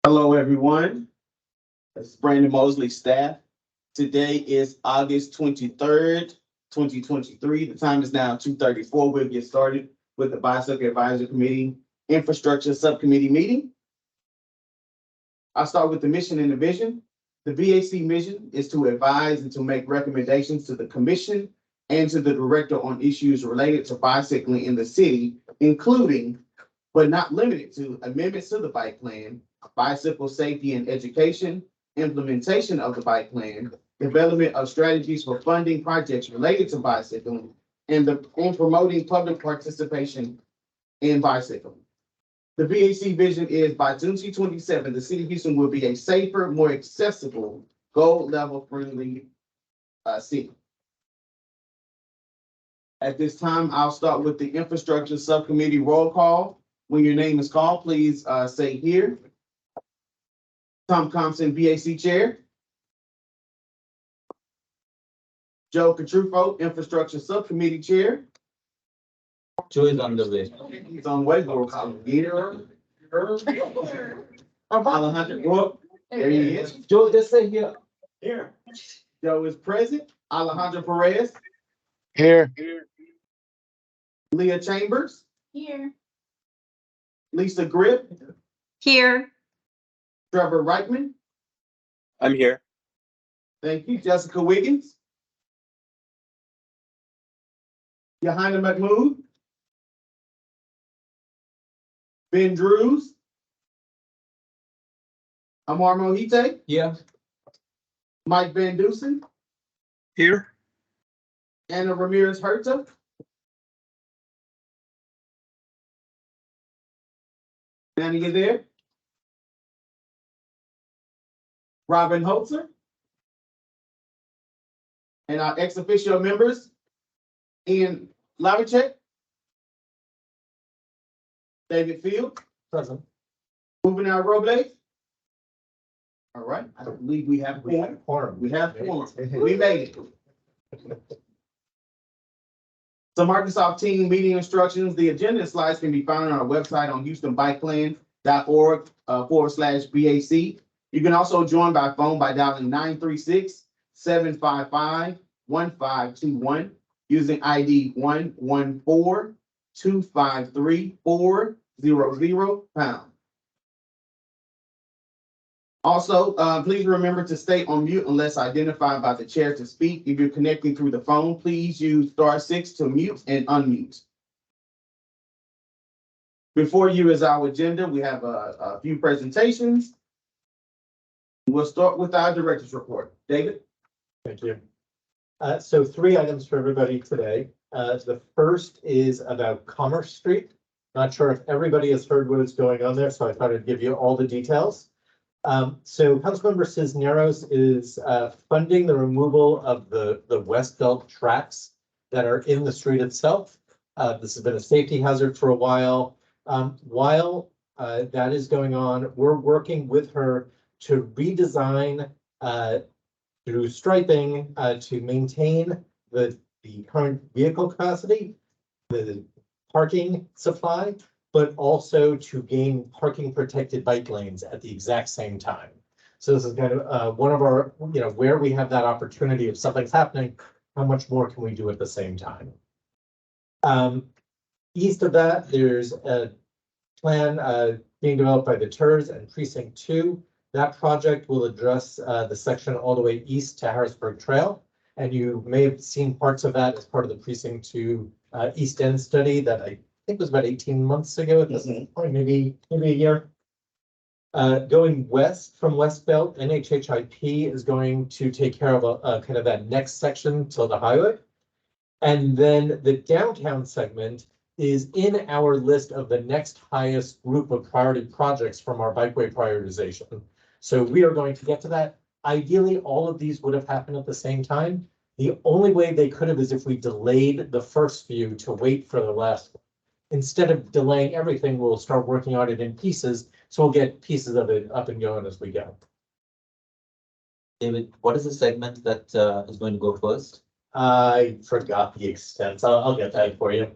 Hello, everyone. This is Brandon Mosley, staff. Today is August 23rd, 2023. The time is now 2:34. We'll get started with the BAC Advisory Committee Infrastructure Subcommittee meeting. I'll start with the mission and the vision. The BAC mission is to advise and to make recommendations to the commission and to the director on issues related to bicycling in the city, including, but not limited to, amendments to the bike plan, bicycle safety and education, implementation of the bike plan, development of strategies for funding projects related to bicycling, and promoting public participation in bicycling. The BAC vision is by 2027, the city of Houston will be a safer, more accessible, gold level friendly city. At this time, I'll start with the infrastructure subcommittee roll call. When your name is called, please say here. Tom Thompson, BAC chair. Joe Catrufo, infrastructure subcommittee chair. Joe is on the way. He's on the way. Alejandro, there he is. Joe, just say here. Here. Joe is present. Alejandro Perez. Here. Leah Chambers. Here. Lisa Grip. Here. Trevor Reitman. I'm here. Thank you. Jessica Wiggins. Johanna McMood. Ben Drews. Amar Mohite. Yeah. Mike Van Dusen. Here. Anna Ramirez Herta. Anna, you there? Robin Holzer. And our ex officio members, Ian Lavicek. David Field. Present. Juvenile Robles. All right, I believe we have quorum. Quorum. We have quorum. We made it. So Microsoft Team meeting instructions. The agenda slides can be found on our website on houstonbikeplan.org/BAC. You can also join by phone by dialing 936-755-1521 using ID 114-253-400#. Also, please remember to stay on mute unless identified by the chair to speak. If you're connecting through the phone, please use *6 to mute and unmute. Before you is our agenda. We have a few presentations. We'll start with our director's report. David? Thank you. So 3 items for everybody today. The first is about Commerce Street. Not sure if everybody has heard what is going on there, so I thought I'd give you all the details. So Councilmember Cisneros is funding the removal of the West Belt tracks that are in the street itself. This has been a safety hazard for a while. While that is going on, we're working with her to redesign through striping to maintain the current vehicle capacity, the parking supply, but also to gain parking protected bike lanes at the exact same time. So this is kind of one of our, where we have that opportunity if something's happening, how much more can we do at the same time? East of that, there's a plan being developed by the TERS and Precinct 2. That project will address the section all the way east to Harrisburg Trail. And you may have seen parts of that as part of the Precinct 2 East End study that I think was about 18 months ago at this point, maybe a year. Going west from West Belt, NHHIP is going to take care of kind of that next section to the highway. And then the downtown segment is in our list of the next highest group of priority projects from our bikeway prioritization. So we are going to get to that. Ideally, all of these would have happened at the same time. The only way they could have is if we delayed the first few to wait for the last one. Instead of delaying everything, we'll start working on it in pieces. So we'll get pieces of it up and going as we go. David, what is the segment that is going to go first? I forgot the extent. I'll get that for you.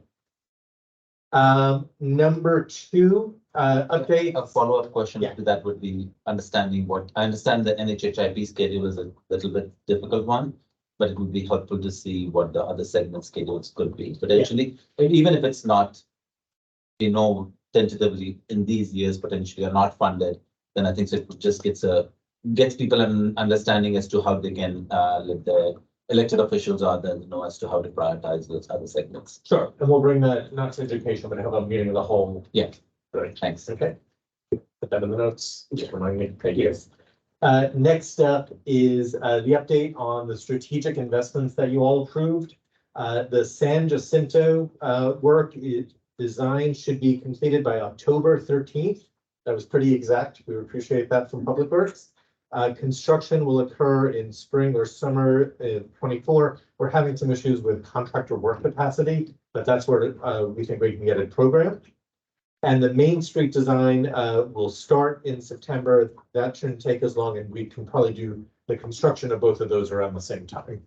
Number two, update. A follow-up question Yeah. to that would be understanding I understand the NHHIP schedule is a little bit difficult one, but it would be helpful to see what the other segment schedules could be potentially, even if it's not, tentatively in these years potentially are not funded, then I think it just gets people an understanding as to how they can, let the elected officials or others know as to how to prioritize those other segments. Sure, and we'll bring that, not to education, but have a meeting of the whole. Yeah. Right, Thanks. okay. Put that in the notes, just remind me, thank you. Next up is, the update on the strategic investments that you all approved. The San Jacinto, design should be completed by October 13th. That was pretty exact. We appreciate that from Public Works. Construction will occur in spring or summer of 24. We're having some issues with contractor work capacity, but that's where we think we can get it programmed. And the Main Street design will start in September. That shouldn't take as long, and we can probably do the construction of both of those around the same time.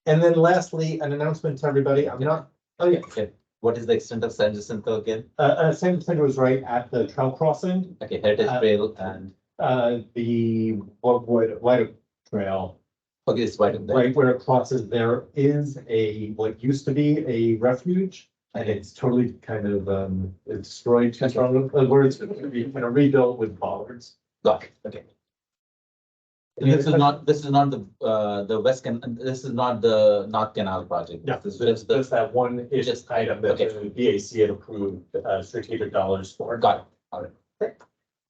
And then lastly, an announcement to everybody. Oh yeah. Okay. What is the extent of San Jacinto again? San Jacinto is right at the trail crossing. Okay, Heritage Trail and, The White Trail, okay, it's right in there. right where it crosses, there is what used to be a refuge. And it's totally kind of, it's destroyed, where it's going to be kind of rebuilt with bollards. Got it, okay. This is not the West this is not the North Canal project. No, This is there's just the, that one just- item that okay. the BAC had approved, strategic dollars for. got it, all right.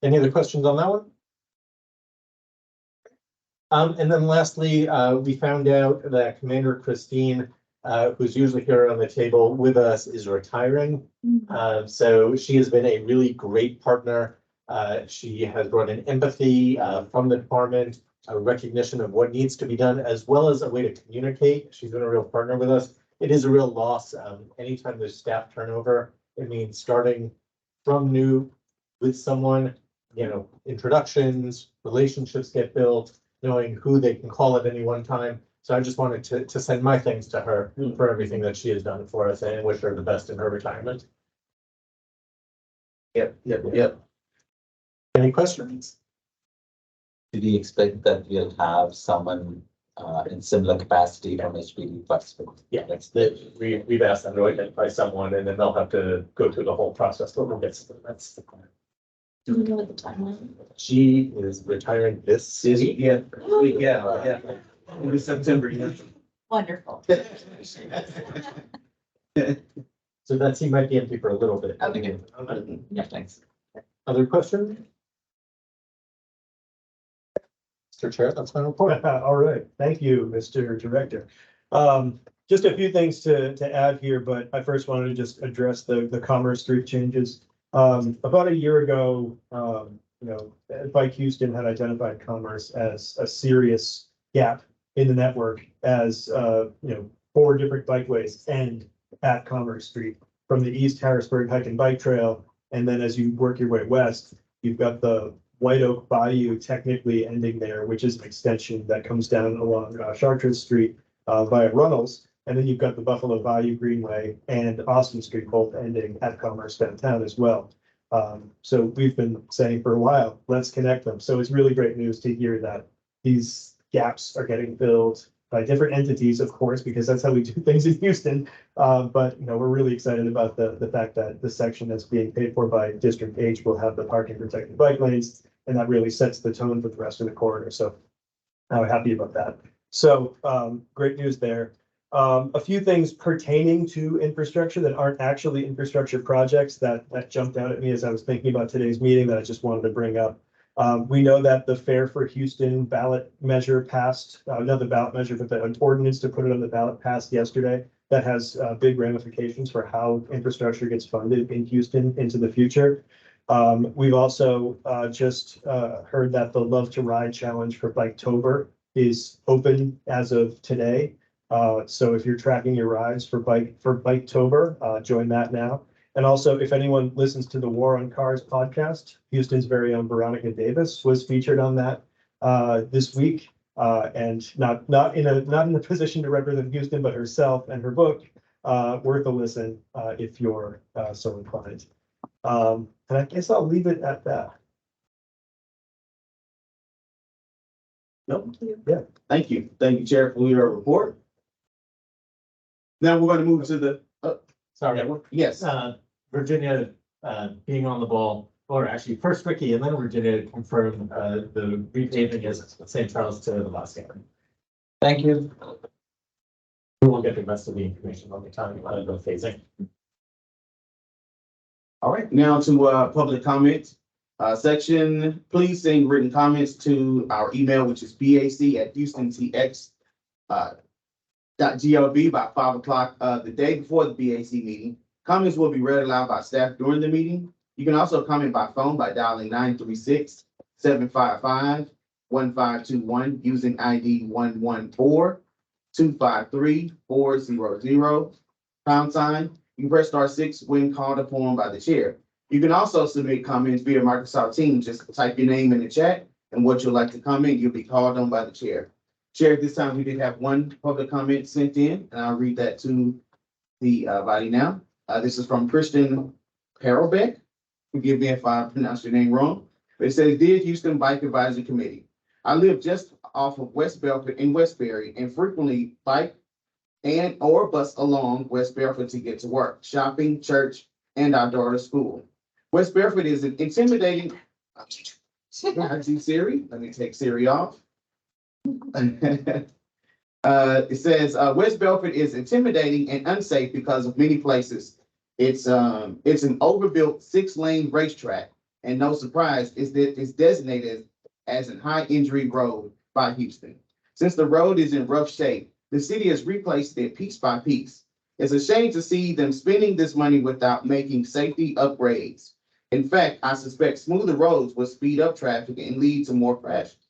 Any other questions on that one? And then lastly, we found out that Commander Christine, who's usually here on the table with us, is retiring. So she has been a really great partner. She has brought in empathy from the department, a recognition of what needs to be done, as well as a way to communicate. She's been a real partner with us. It is a real loss. Anytime there's staff turnover, it means starting from new with someone, introductions, relationships get built, knowing who they can call at any one time. So I just wanted to send my thanks to her for everything that she has done for us and wish her the best in her retirement. Yep. Any questions? Do we expect that we'll have someone in similar capacity from HPD participate? Yeah, we've asked them to identify someone and then they'll have to go through the whole process. But we'll get to them. That's the plan. Do we know what the timeline? She is retiring this week. Yeah. In September, yeah. Wonderful. So that seat might be empty for a little bit. Okay. Yeah, thanks. Other questions? Mr. Chair, that's my report. All right, thank you, Mr. Director. Just a few things to add here, but I first wanted to just address the Commerce Street changes. About a year ago, Bike Houston had identified Commerce as a serious gap in the network as, 4 different bikeways end at Commerce Street from the East Harrisburg Hike and Bike Trail. And then as you work your way west, you've got the White Oak Bayou technically ending there, which is an extension that comes down along Chartres Street via Runnels. And then you've got the Buffalo Bayou Greenway and Austin Street both ending at Commerce downtown as well. So we've been saying for a while, let's connect them. So it's really great news to hear that these gaps are getting filled by different entities, of course, because that's how we do things in Houston. But we're really excited about the fact that the section that's being paid for by District H will have the parking protected bike lanes, and that really sets the tone for the rest of the corridor. So I'm happy about that. So great news there. A few things pertaining to infrastructure that aren't actually infrastructure projects that jumped out at me as I was thinking about today's meeting that I just wanted to bring up. We know that the Fair for Houston ballot measure passed, not the ballot measure, but the ordinance to put it on the ballot passed yesterday. That has big ramifications for how infrastructure gets funded in Houston into the future. We've also just heard that the Love to Ride Challenge for Biketober is open as of today. So if you're tracking your rides for Biketober, join that now. And also, if anyone listens to the War on Cars podcast, Houston's very own Veronica Davis was featured on that this week, and not in a position to represent Houston, but herself and her book worth a listen, if you're, so inclined. And I guess I'll leave it at that. Nope. Yeah, thank you. Thank you, Chair, for your report. Now we're going to move to the, Sorry, yes, Virginia, being on the ball, or actually first Ricky and then Virginia confirmed, the repaving is St. Charles to the last hearing. Thank you. We will get the rest of the information on the time, the phasing. all right, now to public comment. Section, please send written comments to our email, which is bac@houstontx .gov by 5 o'clock the day before the BAC meeting. Comments will be read aloud by staff during the meeting. You can also comment by phone by dialing 936-755-1521 using ID 114-253-400 #. You press *6 when called upon by the chair. You can also submit comments via Microsoft Teams. Just type your name in the chat and what you'd like to comment. You'll be called on by the chair. Chair, at this time, we did have one public comment sent in, and I'll read that to the body now. This is from Christian Perelbeck. Forgive me if I pronounce your name wrong. But it says, "Dear Houston Bike Advisory Committee, I live just off of West Belford in Westbury and frequently bike and or bus along West Belford to get to work, shopping, church, and our daughter's school. West Belford is an intimidating." Siri, let me take Siri off. It says, "West Belford is intimidating and unsafe because of many places. It's an overbuilt 6-lane racetrack, and no surprise is that it's designated as a high injury road by Houston. Since the road is in rough shape, the city has replaced it piece by piece. It's a shame to see them spending this money without making safety upgrades. In fact, I suspect smoother roads will speed up traffic and lead to more crashes.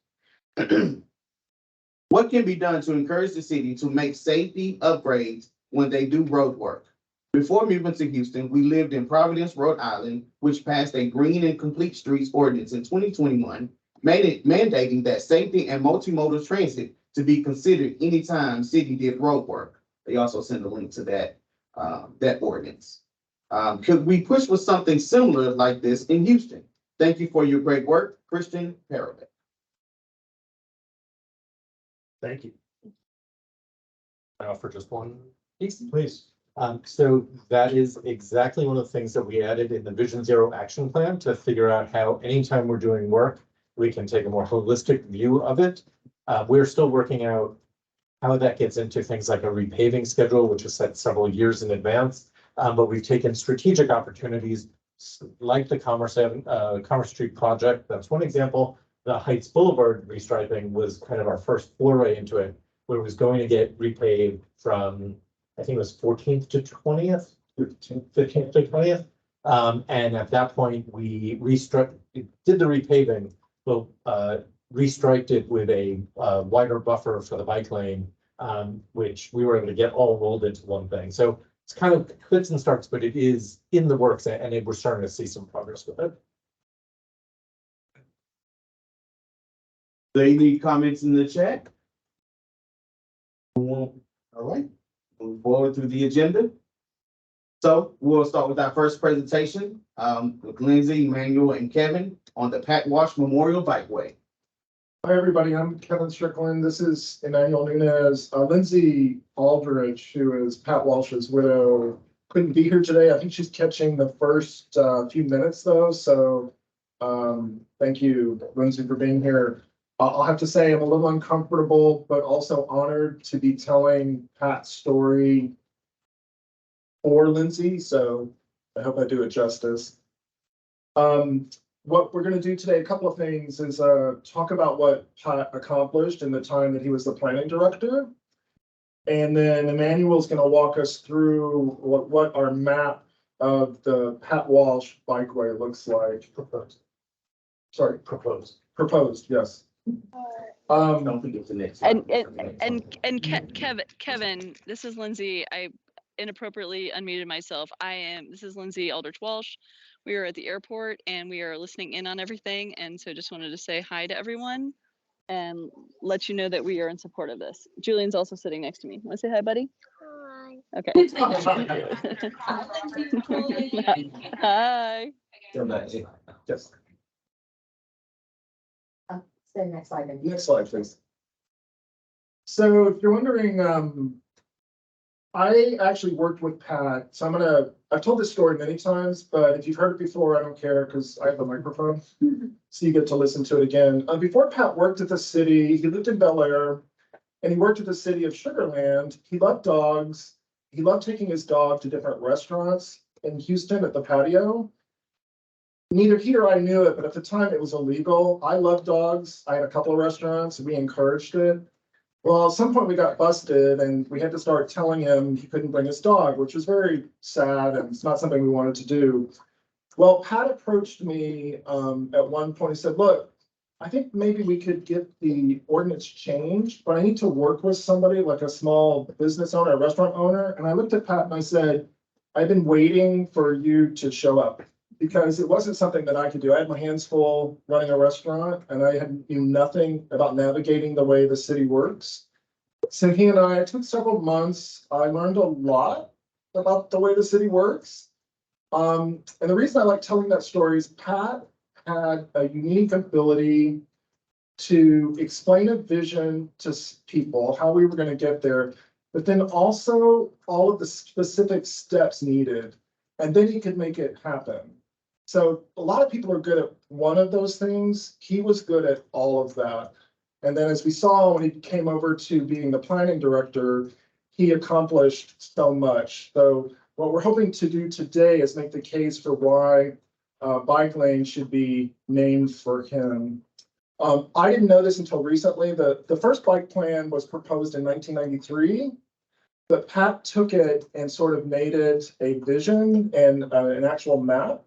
What can be done to encourage the city to make safety upgrades when they do road work? Before moving to Houston, we lived in Providence, Rhode Island, which passed a green and complete streets ordinance in 2021, mandating that safety and multimodal transit to be considered anytime city did road work." They also send a link to that ordinance. Could we push for something similar like this in Houston? Thank you for your great work, Christian Parabet. Thank you. I offer just one piece. Please. So that is exactly one of the things that we added in the Vision Zero action plan to figure out how anytime we're doing work, we can take a more holistic view of it. We're still working out how that gets into things like a repaving schedule, which is set several years in advance. But we've taken strategic opportunities like the Commerce Street project. That's one example. The Heights Boulevard restriping was kind of our first foray into it, where it was going to get repaved from, I think it was 14th to 20th, 15th to 20th. And at that point, we did the repaving, but restriped it with a wider buffer for the bike lane, which we were able to get all rolled into one thing. So it's kind of fits and starts, but it is in the works, and we're starting to see some progress with it. Do you need comments in the chat? All right, move forward through the agenda. So we'll start with our first presentation with Lindsay, Emmanuel, and Kevin on the Pat Walsh Memorial Bikeway. Hi, everybody. I'm Kevin Strickland. This is Emmanuel Nunez. Lindsay Aldridge, who is Pat Walsh's widow, couldn't be here today. I think she's catching the first few minutes, though. So thank you, Lindsay, for being here. I'll have to say I'm a little uncomfortable, but also honored to be telling Pat's story for Lindsay. So I hope I do it justice. What we're going to do today, a couple of things, is talk about what Pat accomplished in the time that he was the planning director. And then Emmanuel's going to walk us through what our map of the Pat Walsh Bikeway looks like. Proposed. Sorry, proposed. Proposed, yes. Don't forget the next. Kevin, this is Lindsay. I inappropriately unmuted myself. This is Lindsay Aldrich Walsh. We are at the airport and we are listening in on everything. And so just wanted to say hi to everyone and let you know that we are in support of this. Julian's also sitting next to me. Want to say hi, buddy? Hi. Okay. Hi, Lindsay. Hi. Yes. So next slide. then. Next slide, please. So if you're wondering, I actually worked with Pat, so I've told this story many times, but if you've heard it before, I don't care because I have a microphone. So you get to listen to it again. Before Pat worked at the city, he lived in Bel Air and he worked at the city of Sugar Land. He loved dogs. He loved taking his dog to different restaurants in Houston at the patio. Neither he or I knew it, but at the time it was illegal. I love dogs. I had a couple of restaurants and we encouraged it. Well, at some point we got busted and we had to start telling him he couldn't bring his dog, which was very sad and it's not something we wanted to do. Well, Pat approached me at one point. He said, look, I think maybe we could get the ordinance changed, but I need to work with somebody like a small business owner, a restaurant owner. And I looked at Pat and I said, I've been waiting for you to show up because it wasn't something that I could do. I had my hands full running a restaurant and I knew nothing about navigating the way the city works. So he and I, it took several months. I learned a lot about the way the city works. And the reason I like telling that story is Pat had a unique ability to explain a vision to people, how we were going to get there, but then also all of the specific steps needed, and then he could make it happen. So a lot of people are good at one of those things. He was good at all of that. And then as we saw when he came over to being the planning director, he accomplished so much. So what we're hoping to do today is make the case for why bike lane should be named for him. I didn't know this until recently. The first bike plan was proposed in 1993, but Pat took it and sort of made it a vision and an actual map.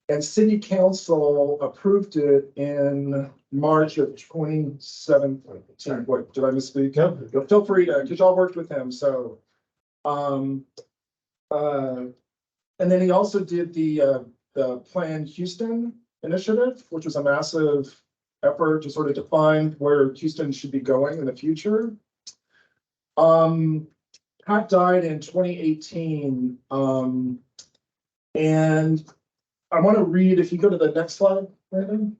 And city council approved it in March of 2017. What, did I misspeak? No. Feel free to, because y'all worked with him. So, and then he also did the Plan Houston initiative, which was a massive effort to sort of define where Houston should be going in the future. Pat died in 2018. And I want to read, if you go to the next slide, Brandon.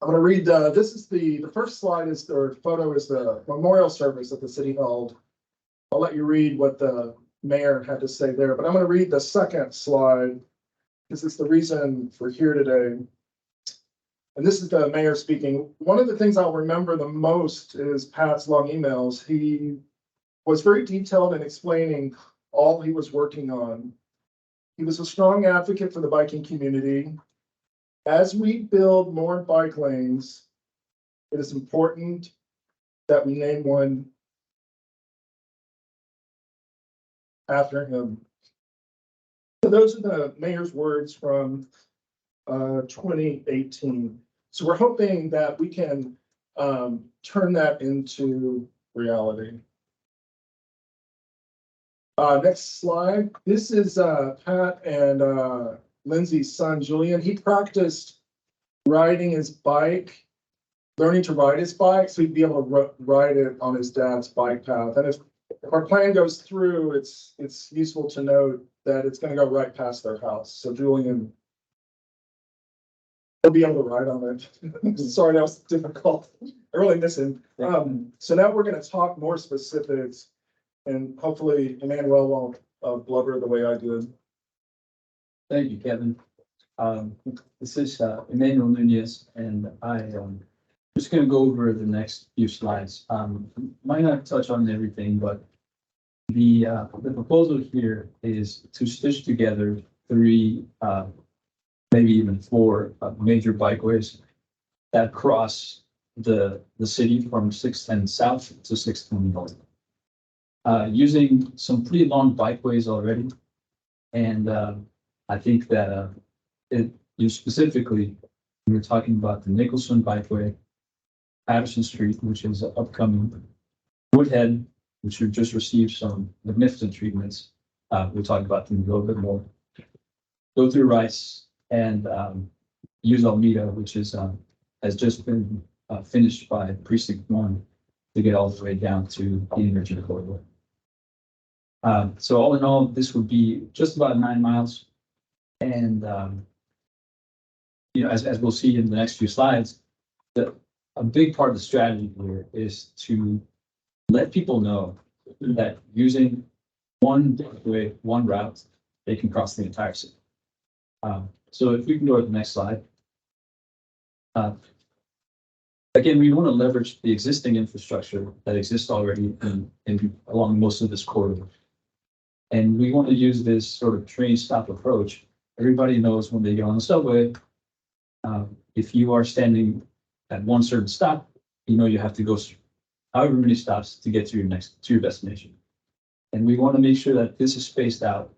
I'm going to read, this is the first slide is, or photo is the memorial service that the city held. I'll let you read what the mayor had to say there, but I'm going to read the second slide because it's the reason we're here today. And this is the mayor speaking. One of the things I'll remember the most is Pat's long emails. He was very detailed in explaining all he was working on. He was a strong advocate for the biking community. As we build more bike lanes, it is important that we name one after him. So those are the mayor's words from 2018. So we're hoping that we can turn that into reality. Next slide. This is Pat and Lindsay's son, Julian. He practiced riding his bike, learning to ride his bike, so he'd be able to ride it on his dad's bike path. And if our plan goes through, it's useful to note that it's going to go right past their house. So Julian will be able to ride on it. Sorry, that was difficult. I really miss him. So now we're going to talk more specifics. And hopefully Emmanuel won't blubber the way I did. Thank you, Kevin. This is Emmanuel Nunez, and I'm just going to go over the next few slides. Might not touch on everything, but the proposal here is to stitch together 3, maybe even 4 major bikeways that cross the city from 610 south to 620 north. Using some pretty long bikeways already. And I think that you specifically, we're talking about the Nicholson Bikeway, Patterson Street, which is upcoming, Woodhead, which we've just received some magnificent treatments. We'll talk about them a little bit more. Go through Rice and use Almeida, which is has just been finished by Precinct 1 to get all the way down to the Energy Corridor. So all in all, this would be just about 9 miles. And, as we'll see in the next few slides, a big part of the strategy here is to let people know that using one way, one route, they can cross the entire city. So if we can go to the next slide. Again, we want to leverage the existing infrastructure that exists already along most of this corridor. And we want to use this sort of train stop approach. Everybody knows when they get on the subway, if you are standing at one certain stop, you have to go however many stops to get to your destination. And we want to make sure that this is spaced out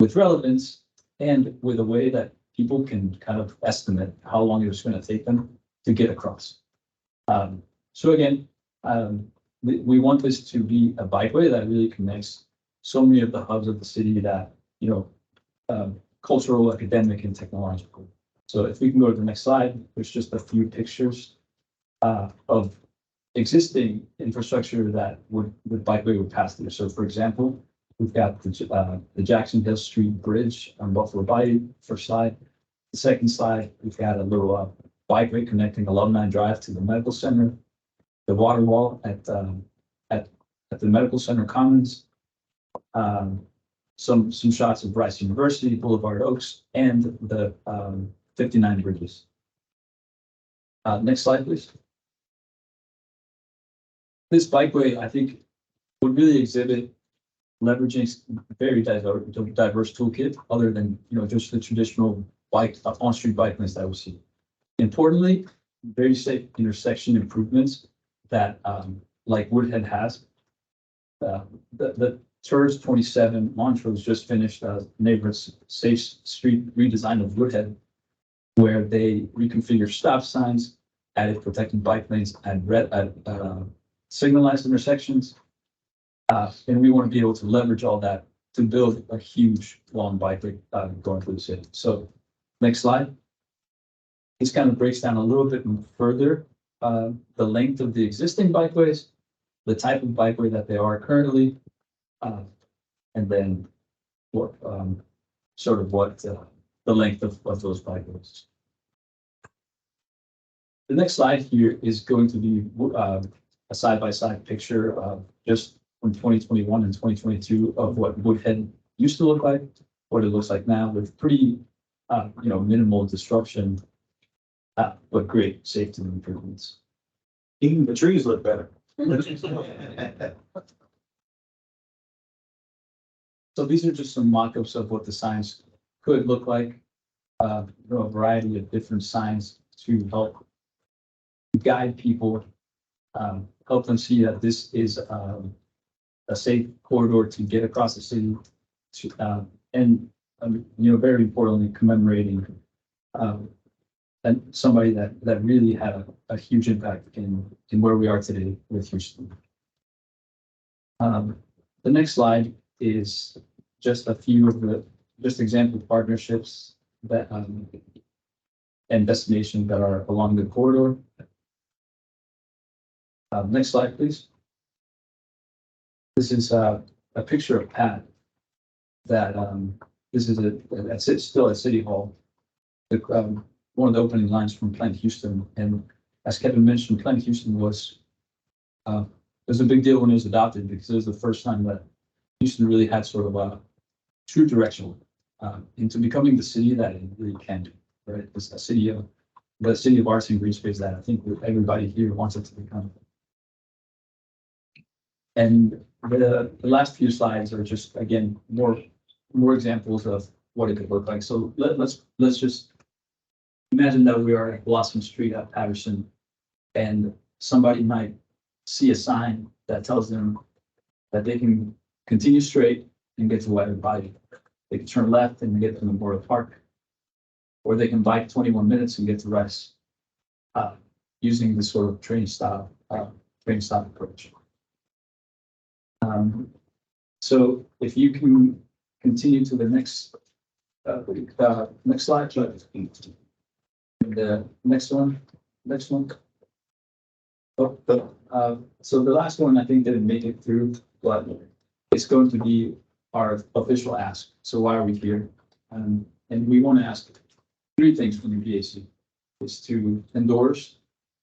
with relevance and with a way that people can kind of estimate how long it's going to take them to get across. So again, we want this to be a bikeway that really connects so many of the hubs of the city that, cultural, academic, and technological. So if we can go to the next slide, there's just a few pictures of existing infrastructure that bikeway would pass through. So for example, we've got the Jackson Hill Street Bridge on Buffalo Bayou, first slide. The second slide, we've got a little bikeway connecting Alumni Drive to the medical center, the water wall at the medical center commons, some shots of Rice University, Boulevard Oaks, and the 59 bridges. Next slide, please. This bikeway, I think, would really exhibit leveraging a very diverse toolkit other than just the traditional on-street bike lanes that we see. Importantly, very safe intersection improvements that like Woodhead has. The TERS 27 Montrose just finished neighborhood safe street redesign of Woodhead, where they reconfigure stop signs, added protected bike lanes, and signalized intersections. And we want to be able to leverage all that to build a huge long bikeway going through the city. So next slide. This kind of breaks down a little bit further the length of the existing bikeways, the type of bikeway that they are currently, and then what the length of those bikeways. The next slide here is going to be a side-by-side picture of just from 2021 and 2022 of what Woodhead used to look like, what it looks like now, with pretty minimal disruption. But great safety improvements. Even the trees look better. So these are just some mock-ups of what the signs could look like. A variety of different signs to help guide people, help them see that this is a safe corridor to get across the city, and very importantly, commemorating and somebody that really had a huge impact in where we are today with Houston. The next slide is just a few of the example partnerships that and destinations that are along the corridor. Next slide, please. This is a picture of Pat that this is still at City Hall. One of the opening lines from Planet Houston, and as Kevin mentioned, Planet Houston was a big deal when it was adopted because it was the first time that Houston really had sort of a true direction into becoming the city that it really can be. Right, it's a city of arts and green space that I think everybody here wants it to become. And the last few slides are just again more examples of what it could look like. So let's just imagine that we are at Blossom Street at Patterson, and somebody might see a sign that tells them that they can continue straight and get to Whitewood Bayou. They can turn left and get to Memorial Park, or they can bike 21 minutes and get to Rice, using this sort of train stop approach. So if you can continue to the next slide, the next one. So the last one I think didn't make it through, but it's going to be our official ask. So why are we here? And we want to ask three things from the BAC. Is to endorse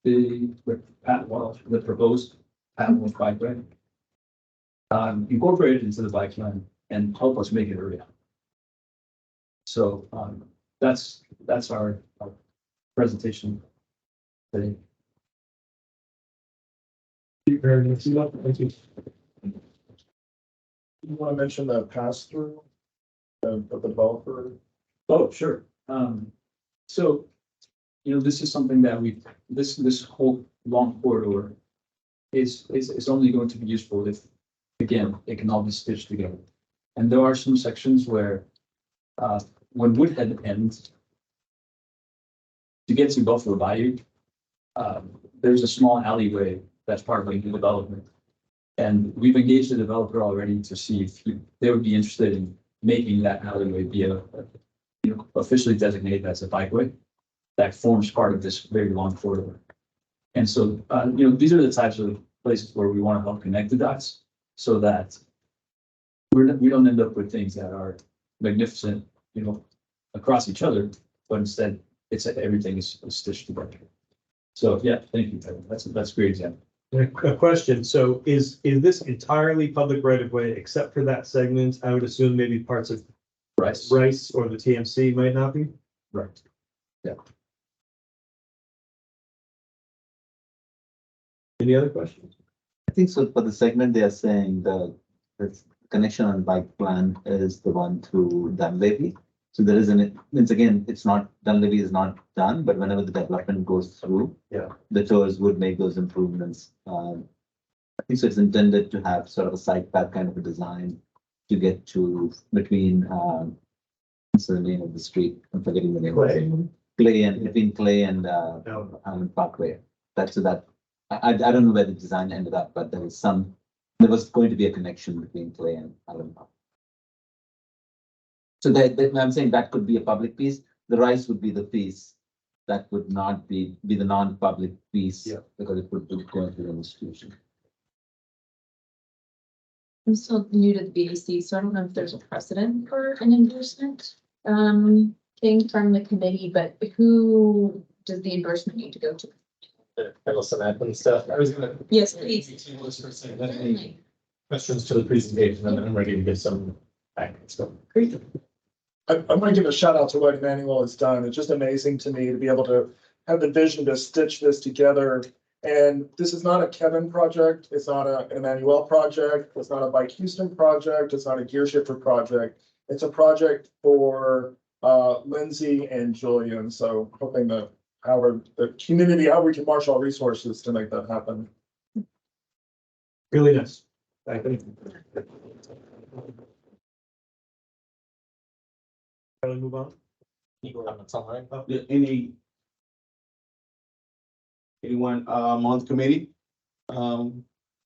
the proposed Pat Walsh bikeway, incorporate it into the bike plan and help us make it a reality. So that's our presentation today. Thank you. You want to mention the pass-through of the developer? Oh, sure. So, this is something that this whole long corridor is only going to be useful if, again, it can all be stitched together. And there are some sections where, when Woodhead ends, to get to Buffalo Bayou, there's a small alleyway that's part of the new development. And we've engaged the developer already to see if they would be interested in making that alleyway be officially designated as a bikeway that forms part of this very long corridor. And so, these are the types of places where we want to help connect the dots so that we don't end up with things that are magnificent, across each other, but instead everything is stitched together. So, yeah, thank you. That's a great example. A question, so is this entirely public right of way except for that segment? I would assume maybe parts of Rice. or the TMC might not be? Right. Yeah. Any other questions? I think so. For the segment, they are saying the connection on bike plan is the one through Dunleavy. So there is it's not, Dunleavy is not done, but whenever the development goes through, the tours would make those improvements. I think so. It's intended to have sort of a side path kind of a design to get to between, what's the name of the street? I'm forgetting the name. Between Clay and Island Parkway. That's so that I don't know where the design ended up, but there was going to be a connection between Clay and Island Parkway. So I'm saying that could be a public piece. The Rice would be the piece that would not be the non-public piece because it would be going to the institution. I'm still new to the BAC, so I don't know if there's a precedent for an endorsement thing from the committee, but who does the endorsement need to go to? Some admin stuff. I was gonna. Yes, please. Questions to the presentation, and then I'm ready to get some back. So great. I want to give a shout out to what Emmanuel has done. It's just amazing to me to be able to have the vision to stitch this together. And this is not a Kevin project. It's not an Emmanuel project. It's not a Bike Houston project. It's not a Gear Shifter project. It's a project for Lindsay and Julian. So hoping that the community, how we can marshal resources to make that happen. Really nice. Thank you. Shall we move on? Anyone on the committee?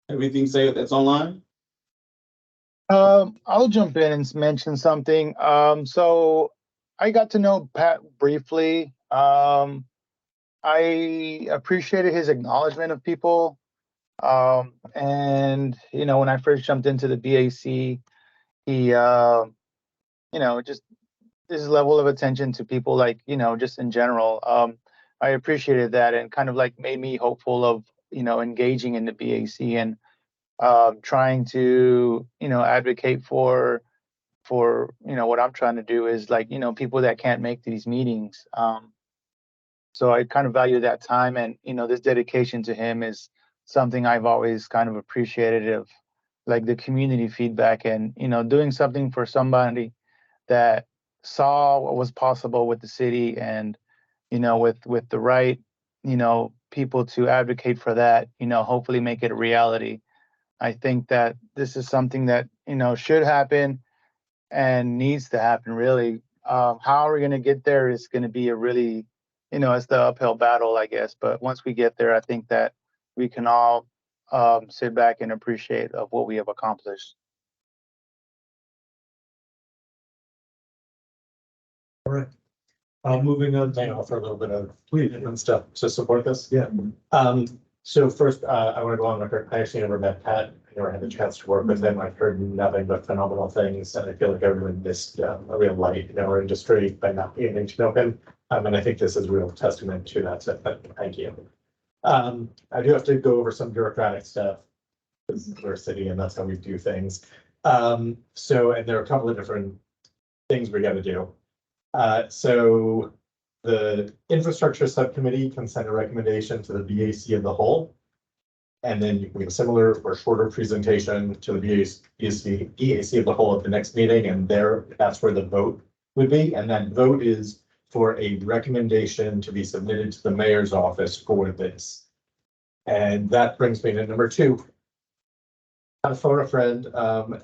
Everything say that's online? I'll jump in and mention something. So I got to know Pat briefly. I appreciated his acknowledgement of people. And when I first jumped into the BAC, he just his level of attention to people, like, just in general. I appreciated that, and kind of like made me hopeful of, engaging in the BAC and trying to, advocate for what I'm trying to do is, like, people that can't make these meetings. So I kind of value that time, and, this dedication to him is something I've always kind of appreciated, of like the community feedback and, doing something for somebody that saw what was possible with the city, and, with the right, people to advocate for that, hopefully make it a reality. I think that this is something that, should happen and needs to happen, really. How we're going to get there is going to be a really, it's the uphill battle, I guess. But once we get there, I think that we can all sit back and appreciate of what we have accomplished. All right. Moving on. May I offer a little bit of and stuff to support this? Yeah. So first, I want to go on record. I actually never met Pat. I never had the chance to work with him. I've heard nothing but phenomenal things, and I feel like everyone missed a real light in our industry by not being able to know him. And I think this is a real testament to that. So thank you. I do have to go over some bureaucratic stuff. This is our city, and that's how we do things. So, and there are a couple of different things we got to do. So the infrastructure subcommittee can send a recommendation to the BAC of the whole. And then you can give a similar or shorter presentation to the BAC of the whole at the next meeting, and that's where the vote would be. And that vote is for a recommendation to be submitted to the mayor's office for this. And that brings me to number 2. I phoned a friend,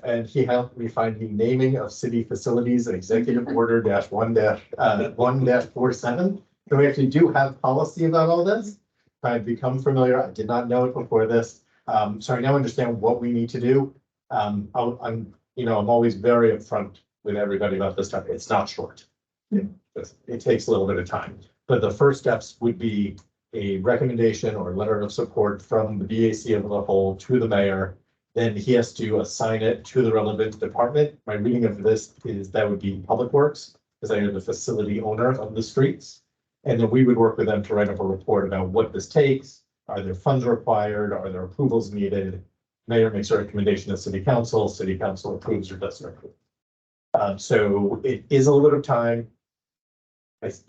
and he helped me find the naming of city facilities and executive order -1-47. So we actually do have policy about all this. I've become familiar. I did not know it before this. So I now understand what we need to do. I'm always very upfront with everybody about this stuff. It's not short. It takes a little bit of time, but the first steps would be a recommendation or letter of support from the BAC of the whole to the mayor. Then he has to assign it to the relevant department. My reading of this is that would be Public Works, because they are the facility owner of the streets. And then we would work with them to write up a report about what this takes. Are there funds required? Are there approvals needed? Mayor makes a recommendation to city council approves or doesn't approve. So it is a little bit of time. It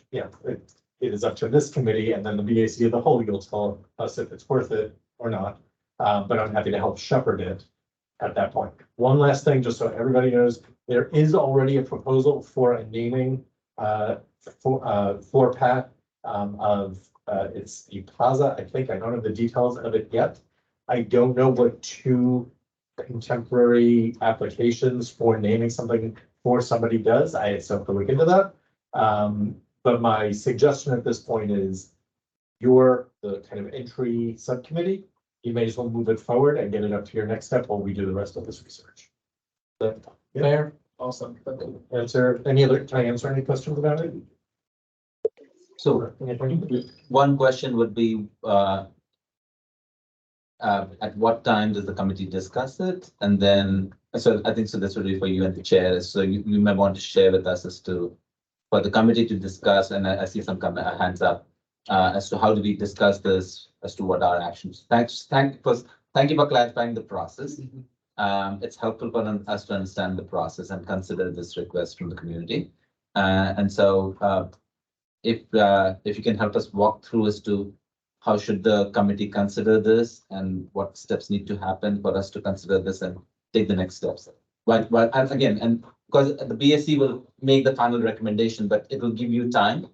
is up to this committee, and then the BAC of the whole, you'll tell us if it's worth it or not. But I'm happy to help shepherd it at that point. One last thing, just so everybody knows, there is already a proposal for a naming for Pat it's the plaza. I think I don't have the details of it yet. I don't know what 2 contemporary applications for naming something for somebody does. I still have to look into that. But my suggestion at this point is you're the kind of entry subcommittee. You may as well move it forward and get it up to your next step while we do the rest of this research. Is that fair? Awesome. Can I answer any questions about it? So one question would be, at what time does the committee discuss it? And then, so I think so this would be for you and the chair. So you may want to share with us as to, for the committee to discuss, and I see some hands up, as to how do we discuss this, as to what our actions. Thank you for clarifying the process. It's helpful for us to understand the process and consider this request from the community. And so if you can help us walk through as to how should the committee consider this and what steps need to happen for us to consider this and take the next steps. But again, and because the BAC will make the final recommendation, but it will give you time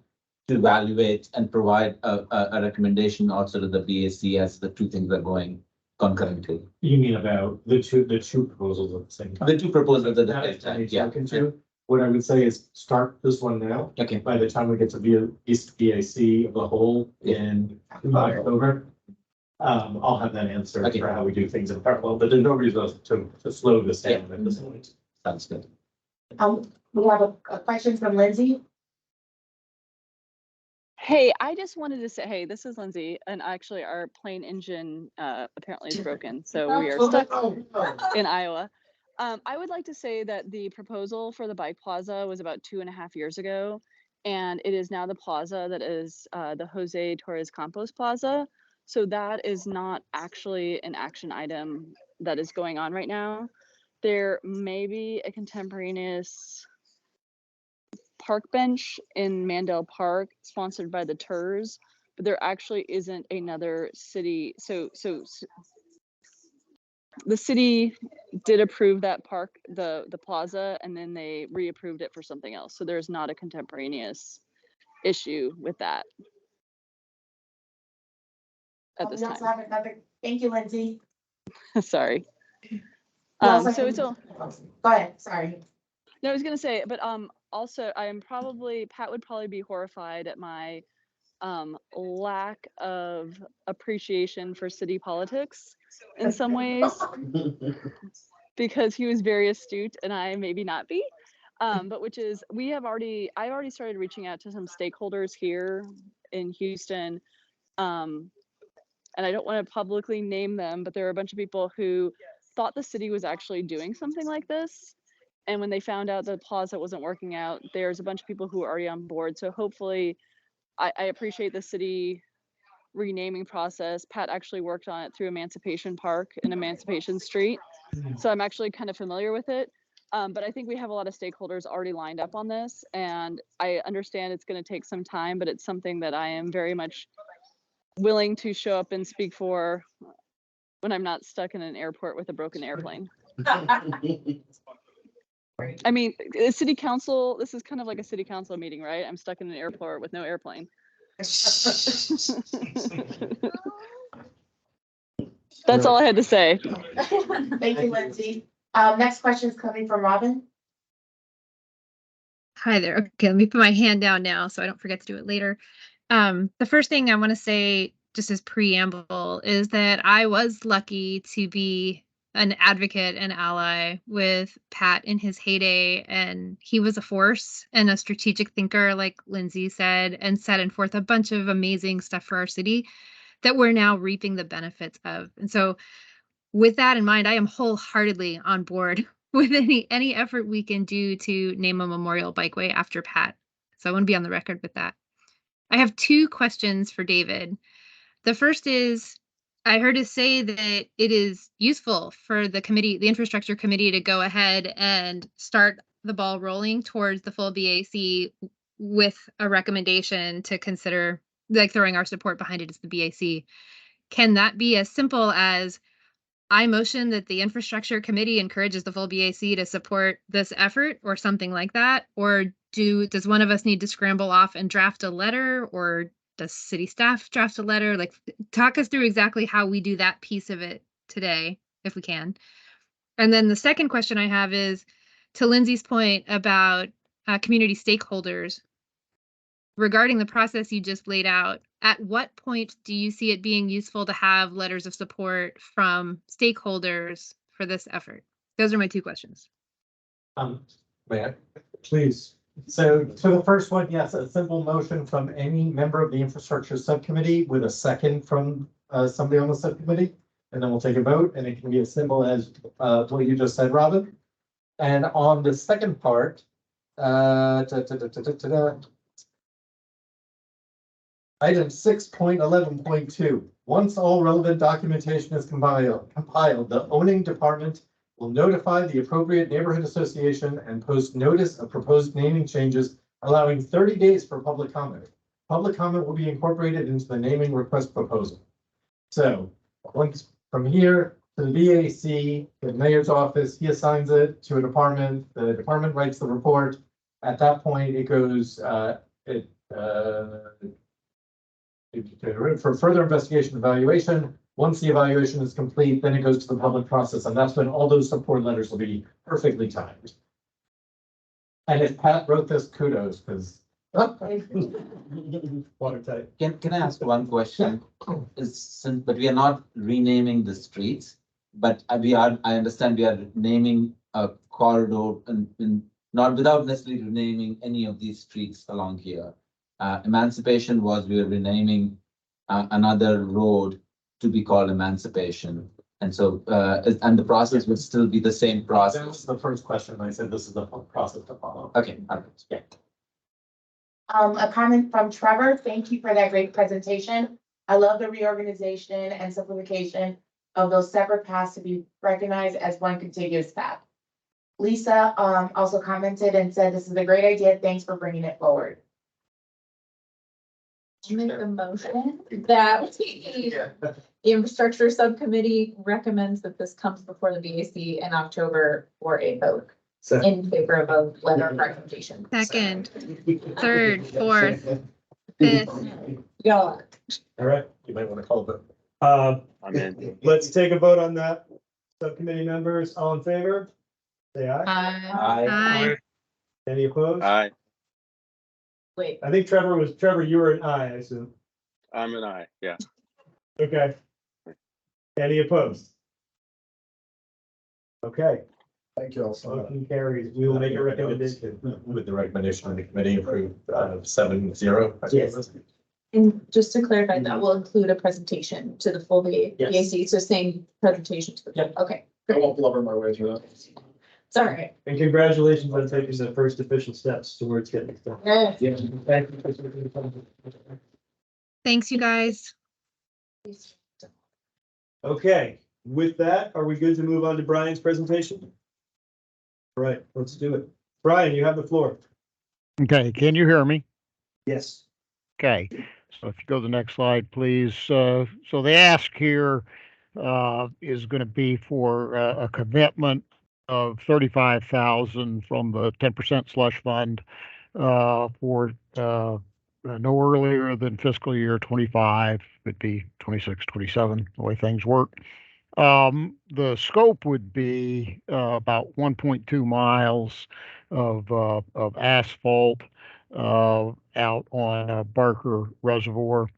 to evaluate and provide a recommendation also to the BAC as the 2 things are going concurrently. You mean about the two proposals at the same time? The 2 proposals at the That same I time. need to look into. What I would say is start this one now. Okay. By the time we get to East BAC of the whole in October, I'll have that answer Okay. for how we do things in parallel, but there's no reason to slow this down at this point. Sounds good. We have a question from Lindsay. Hey, I just wanted to say, hey, this is Lindsay, and actually our plane engine apparently is broken, so we are stuck in Iowa. I would like to say that the proposal for the bike plaza was about 2.5 years ago, and it is now the plaza that is the Jose Torres Campos Plaza. So that is not actually an action item that is going on right now. There may be a contemporaneous park bench in Mandel Park sponsored by the TERS, but there actually isn't another city. So the city did approve that park, the plaza, and then they reapproved it for something else. So there's not a contemporaneous issue with that at this We also time. have another, thank you, Lindsay. Sorry. We also So have- it's all. Go ahead, sorry. No, I was gonna say, but also Pat would probably be horrified at my lack of appreciation for city politics in some ways, because he was very astute and I maybe not be. But which is I already started reaching out to some stakeholders here in Houston, and I don't want to publicly name them, but there were a bunch of people who thought the city was actually doing something like this. And when they found out the plaza wasn't working out, there's a bunch of people who are already on board. So hopefully, I appreciate the city renaming process. Pat actually worked on it through Emancipation Park and Emancipation Street. So I'm actually kind of familiar with it. But I think we have a lot of stakeholders already lined up on this. And I understand it's going to take some time, but it's something that I am very much willing to show up and speak for when I'm not stuck in an airport with a broken airplane. I mean, city council, this is kind of like a city council meeting, right? I'm stuck in an airport with no airplane. That's all I had to say. Thank you, Lindsay. Next question is coming from Robin. Hi there. Okay, let me put my hand down now so I don't forget to do it later. The first thing I want to say, just as preamble, is that I was lucky to be an advocate and ally with Pat in his heyday, and he was a force and a strategic thinker, like Lindsay said, and set forth a bunch of amazing stuff for our city that we're now reaping the benefits of. And so with that in mind, I am wholeheartedly on board with any effort we can do to name a memorial bikeway after Pat. So I want to be on the record with that. I have two questions for David. The first is, I heard us say that it is useful for the committee, the infrastructure committee, to go ahead and start the ball rolling towards the full BAC with a recommendation to consider, like, throwing our support behind it as the BAC. Can that be as simple as I motion that the infrastructure committee encourages the full BAC to support this effort, or something like that? Or does one of us need to scramble off and draft a letter, or does city staff draft a letter? Like, talk us through exactly how we do that piece of it today, if we can. And then the second question I have is, to Lindsay's point about community stakeholders, regarding the process you just laid out, at what point do you see it being useful to have letters of support from stakeholders for this effort? Those are my two questions. May I? Please. So for the first one, yes, a simple motion from any member of the infrastructure subcommittee with a second from somebody on the subcommittee, and then we'll take a vote, and it can be as simple as what you just said, Robin. And on the second part, item 6.11.2, once all relevant documentation is compiled, the owning department will notify the appropriate neighborhood association and post notice of proposed naming changes, allowing 30 days for public comment. Public comment will be incorporated into the naming request proposal. So once from here to the BAC, the mayor's office, he assigns it to a department, the department writes the report. At that point, it goes, for further investigation evaluation. Once the evaluation is complete, then it goes to the public process, and that's when all those support letters will be perfectly timed. And if Pat wrote this, kudos, because watertight. Can I ask one question? But we are not renaming the streets, but I understand we are naming a corridor and not without necessarily renaming any of these streets along here. Emancipation was, we were renaming another road to be called Emancipation. And so, and the process would still be the same process. That was the first question. I said this is the process to follow. Okay. Yeah. A comment from Trevor. Thank you for that great presentation. I love the reorganization and simplification of those separate paths to be recognized as one contiguous path. Lisa also commented and said, this is a great idea. Thanks for bringing it forward. Make a motion that the infrastructure subcommittee recommends that this comes before the BAC in October for a vote in favor of a letter of recommendation. Second, third, fourth, fifth. Yeah. All right, you might want to call it. Let's take a vote on that. Subcommittee members, all in favor? Say aye. Aye. Any opposed? Aye, Wait, I think Trevor, you were an aye, I assume. I'm an aye, yeah. Okay. Any opposed? Okay, Thank you all so much. motion carries. We will make a recommendation. With the recommendation of the committee approved 7-0. Yes. And just to clarify, that will include a presentation to the full BAC, so same presentation to the, Yep. okay, I won't blubber my way through that. it's all right. And congratulations on taking the first official steps towards getting it done. Yeah. Yeah, thank you. Thanks, you guys. Okay, with that, are we good to move on to Brian's presentation? All right, let's do it. Brian, you have the floor. Okay, can you hear me? Yes. Okay, so if you go to the next slide, please. So the ask here is going to be for a commitment of 35,000 from the 10% slush fund for no earlier than fiscal year 25. It'd be 26, 27, the way things work. The scope would be about 1.2 miles of asphalt out on Barker Reservoir,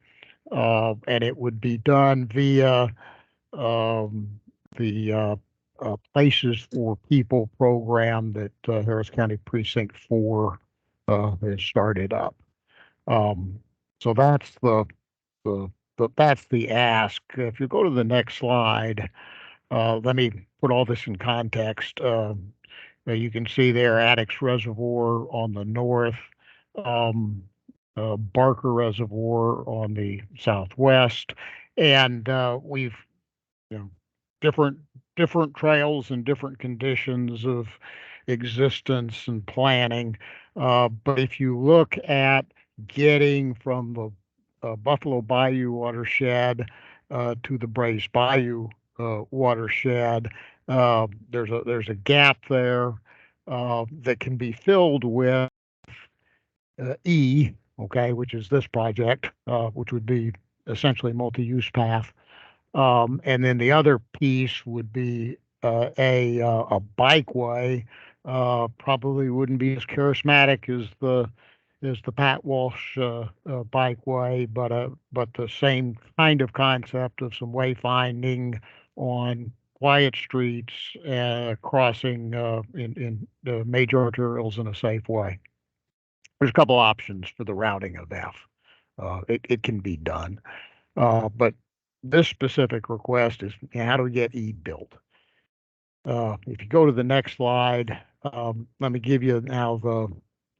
and it would be done via the Places for People program that Harris County Precinct 4 has started up. So that's that's the ask. If you go to the next slide. Let me put all this in context. You can see there Addicks Reservoir on the north, Barker Reservoir on the southwest, and we've you know different trails and different conditions of existence and planning. But if you look at getting from the Buffalo Bayou watershed to the Braze Bayou watershed, there's a gap there that can be filled with E, okay, which is this project, which would be essentially multi-use path. And then the other piece would be a bikeway. Probably wouldn't be as charismatic as the Pat Walsh bikeway, but the same kind of concept of some wayfinding on quiet streets, crossing in major arterials in a safe way. There's a couple options for the routing of F. It can be done, but this specific request is how do we get E built? If you go to the next slide, let me give you now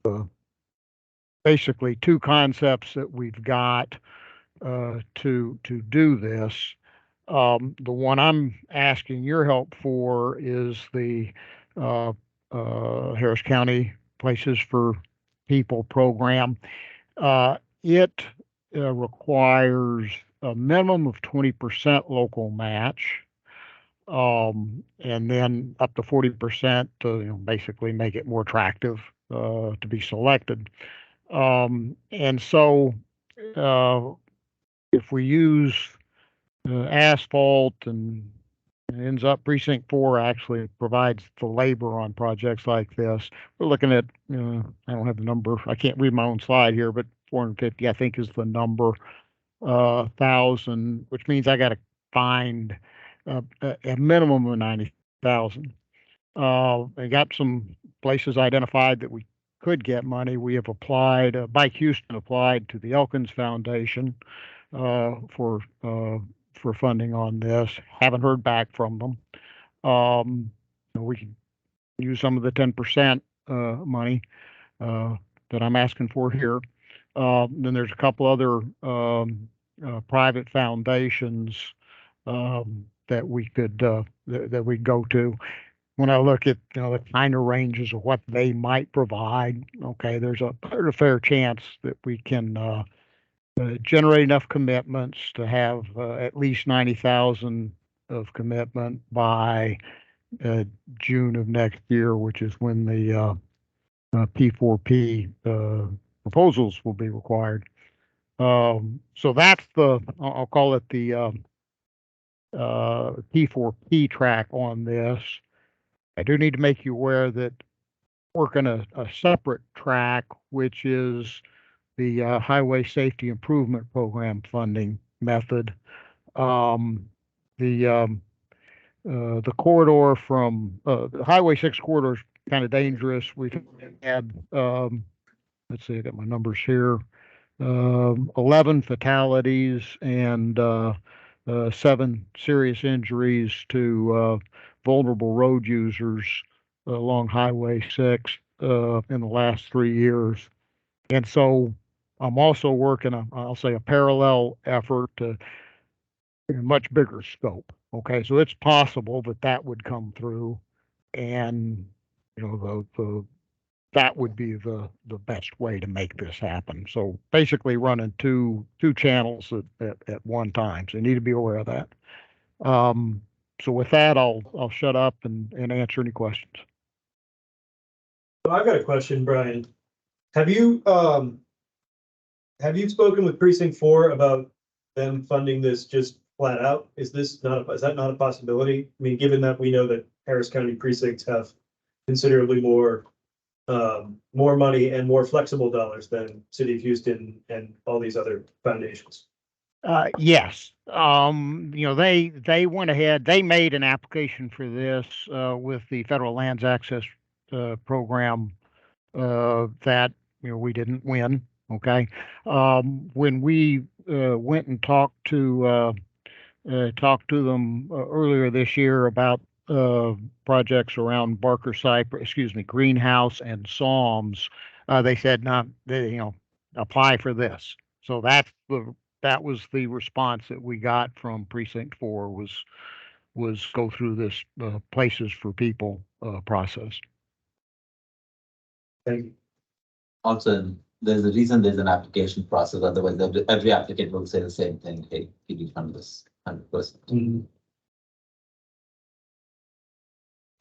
the basically two concepts that we've got to do this. The one I'm asking your help for is the Harris County Places for People program. It requires a minimum of 20% local match, and then up to 40% to basically make it more attractive to be selected. And so if we use asphalt and it ends up Precinct 4 actually provides the labor on projects like this. We're looking at, I don't have the number. I can't read my own slide here, but 450, I think, is the number, 1,000, which means I got to find a minimum of 90,000. I got some places identified that we could get money. We have applied, Bike Houston applied to the Elkins Foundation for funding on this. Haven't heard back from them. We can use some of the 10% money that I'm asking for here. Then there's a couple other private foundations that we could that we go to. When I look at the kind of ranges of what they might provide, okay, there's a fair chance that we can generate enough commitments to have at least 90,000 of commitment by June of next year, which is when the P4P proposals will be required. So that's I'll call it the P4P track on this. I do need to make you aware that working a separate track, which is the Highway Safety Improvement Program funding method. The corridor from the Highway 6 corridor is kind of dangerous. We've had, let's see, I got my numbers here. 11 fatalities and 7 serious injuries to vulnerable road users along Highway 6 in the last 3 years. And so I'm also working I'll say a parallel effort to a much bigger scope. Okay, so it's possible that that would come through, and the that would be the best way to make this happen. So basically running two channels at one time. So you need to be aware of that. So with that, I'll shut up and answer any questions. So I've got a question, Brian. Have you spoken with Precinct 4 about them funding this just flat out? Is that not a possibility? I mean, given that we know that Harris County precincts have considerably more money and more flexible dollars than City of Houston and all these other foundations. Yes. They went ahead, they made an application for this with the Federal Lands Access Program that we didn't win. Okay. When we went and talked to them earlier this year about projects around Barker Cypress, Greenhouse and Psalms, they said not, apply for this. So that was the response that we got from Precinct 4 was go through this Places for People process. Thank you. Also, there's a reason there's an application process. Otherwise, every applicant will say the same thing. Hey, can you fund this 100%?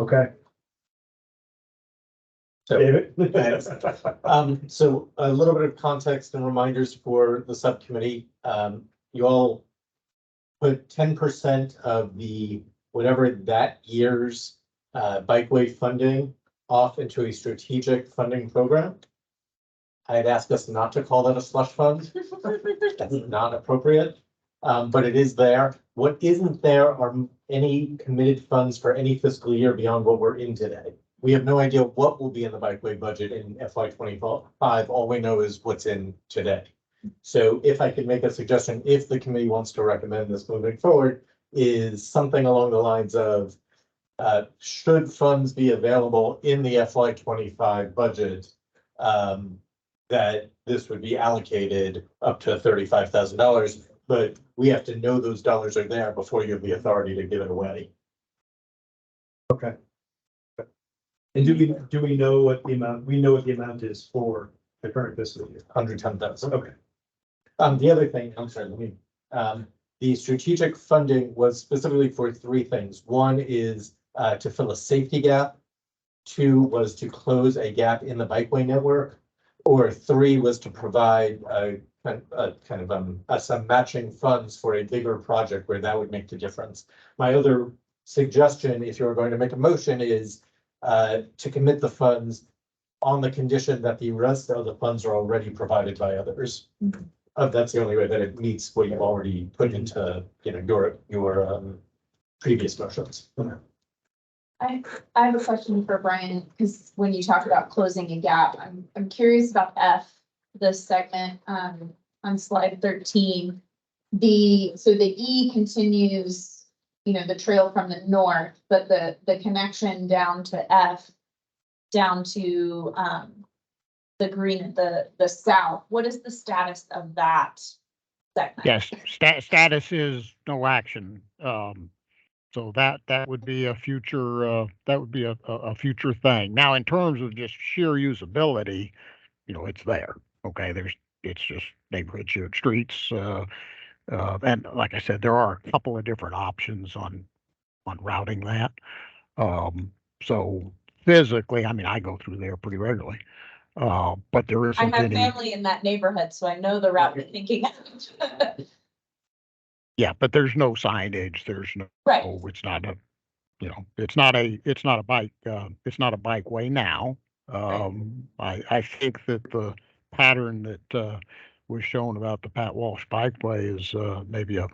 Okay. So, David? so a little bit of context and reminders for the subcommittee. You all put 10% of the whatever that year's bikeway funding off into a strategic funding program. I'd ask us not to call that a slush fund. That's not appropriate, but it is there. What isn't there are any committed funds for any fiscal year beyond what we're in today. We have no idea what will be in the bikeway budget in FY25. All we know is what's in today. So if I could make a suggestion, if the committee wants to recommend this moving forward, is something along the lines of should funds be available in the FY25 budget, that this would be allocated up to $35,000, but we have to know those dollars are there before you have the authority to give it away. Okay. And do we know what the amount? We know what the amount is for the current fiscal year. 110,000. Okay. The other thing, I'm sorry, the strategic funding was specifically for 3 things. One is to fill a safety gap. 2 was to close a gap in the bikeway network, or 3 was to provide some matching funds for a bigger project where that would make the difference. My other suggestion, if you're going to make a motion, is to commit the funds on the condition that the rest of the funds are already provided by others. That's the only way that it meets what you've already put into your previous motions. I have a question for Brian, because when you talk about closing a gap, I'm curious about this segment on slide 13. So the E continues, the trail from the north, but the connection down to F, down to the green at the south. What is the status of that segment? Yes, status is no action. So that would be a future future thing. Now, in terms of just sheer usability, it's there. Okay, it's just neighborhood shared streets, and like I said, there are a couple of different options on routing that. So physically, I go through there pretty regularly, but there isn't I have any. family in that neighborhood, so I know the route you're thinking of. Yeah, but there's no signage. There's no. Right. It's not a. It's not a bikeway now. I think that the pattern that was shown about the Pat Walsh Bikeway is maybe a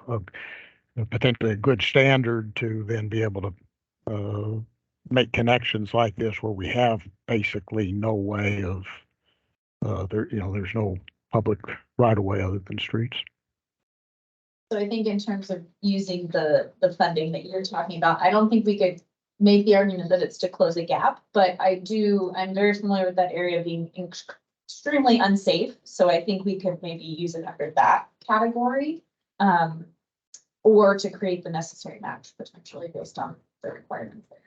potentially a good standard to then be able to make connections like this where we have basically no way of there's no public right of way other than streets. So I think in terms of using the funding that you're talking about, I don't think we could make the argument that it's to close a gap, but I'm very familiar with that area being extremely unsafe. So I think we could maybe use it under that category. Or to create the necessary match potentially based on the requirements there.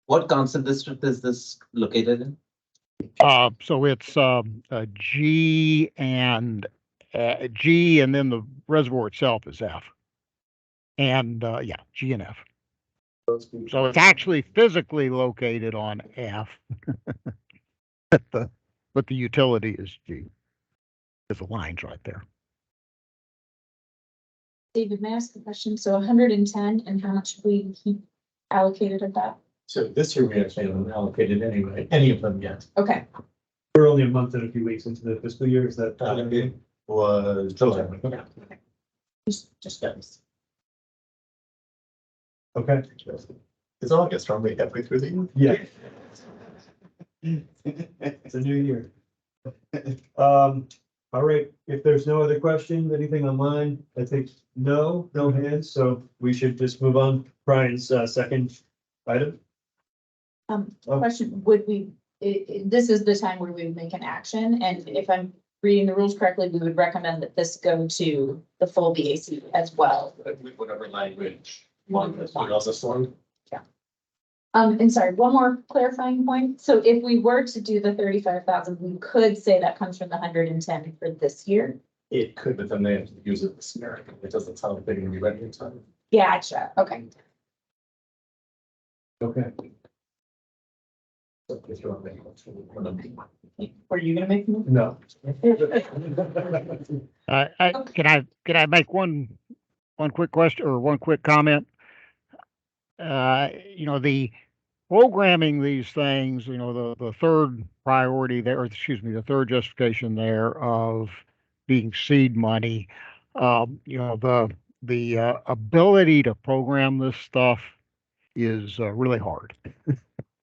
What council district is this located in? So it's G and G, and then the reservoir itself is F. And yeah, G and F. So it's actually physically located on F, but the utility is G. There's the lines right there. David, may I ask a question? So 110, and how much we keep allocated of that? So this year we actually haven't allocated any of them yet. Okay, We're only a month and a few weeks into the fiscal year, is that? It was July. Yeah. just those. Okay. It's August, aren't we halfway through the year? Yeah. It's a new year. All right, if there's no other questions, anything online, I think no hands, so we should just move on. Brian's second item. Oh. Question, would we, this is the time where we would make an action, and if I'm reading the rules correctly, we would recommend that this go to the full BAC as well. Whatever language one is put on this one. And sorry, one more clarifying point. So if we were to do the 35,000, we could say that comes from the 110 for this year. It could, but then they have to use it this year. It doesn't sound big in the revenue time. Gotcha, okay. Okay. So if you want to make one. Were you gonna make? them? No. Can I make one quick question or one quick comment? The programming these things, the third priority there, or excuse me, the third justification there of being seed money, the ability to program this stuff is really hard.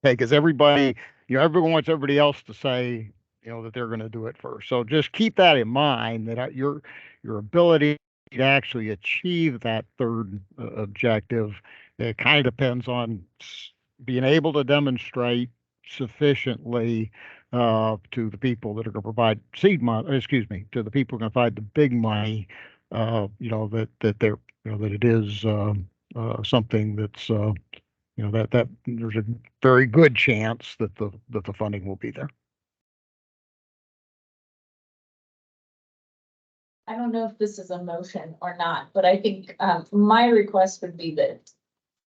Okay, because everybody, everyone wants everybody else to say, that they're going to do it first. So just keep that in mind, that your ability to actually achieve that third objective, it kind of depends on being able to demonstrate sufficiently to the people that are going to provide seed money, excuse me, to the people who are going to provide the big money, that they're, that it is something that's, that there's a very good chance that the funding will be there. I don't know if this is a motion or not, but I think my request would be that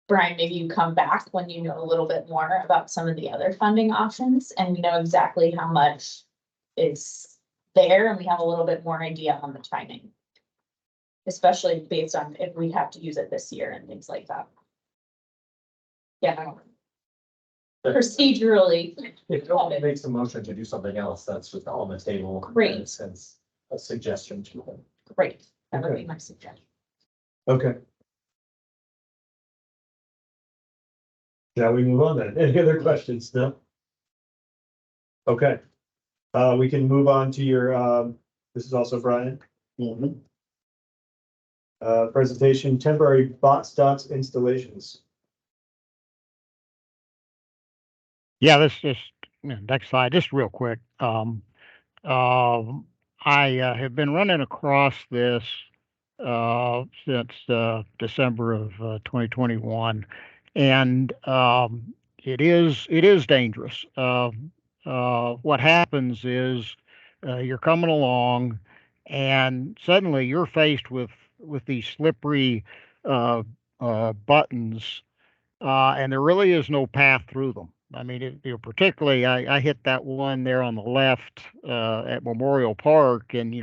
Brian, maybe you come back when you know a little bit more about some of the other funding options and we know exactly how much is there and we have a little bit more idea on the timing. Especially based on if we have to use it this year and things like that. Yeah. I don't know. Procedurally. If no one makes a motion to do something else, that's just on the table. Great. Since a suggestion to them. Great, that would be my suggestion. Okay. Shall we move on then? Any other questions? No? Okay. We can move on to your, this is also Brian. Presentation, temporary box dots installations. Yeah, this just next slide, just real quick. I have been running across this since December of 2021, and it is dangerous. What happens is you're coming along, and suddenly you're faced with these slippery buttons, and there really is no path through them. I mean, particularly, I hit that one there on the left at Memorial Park, and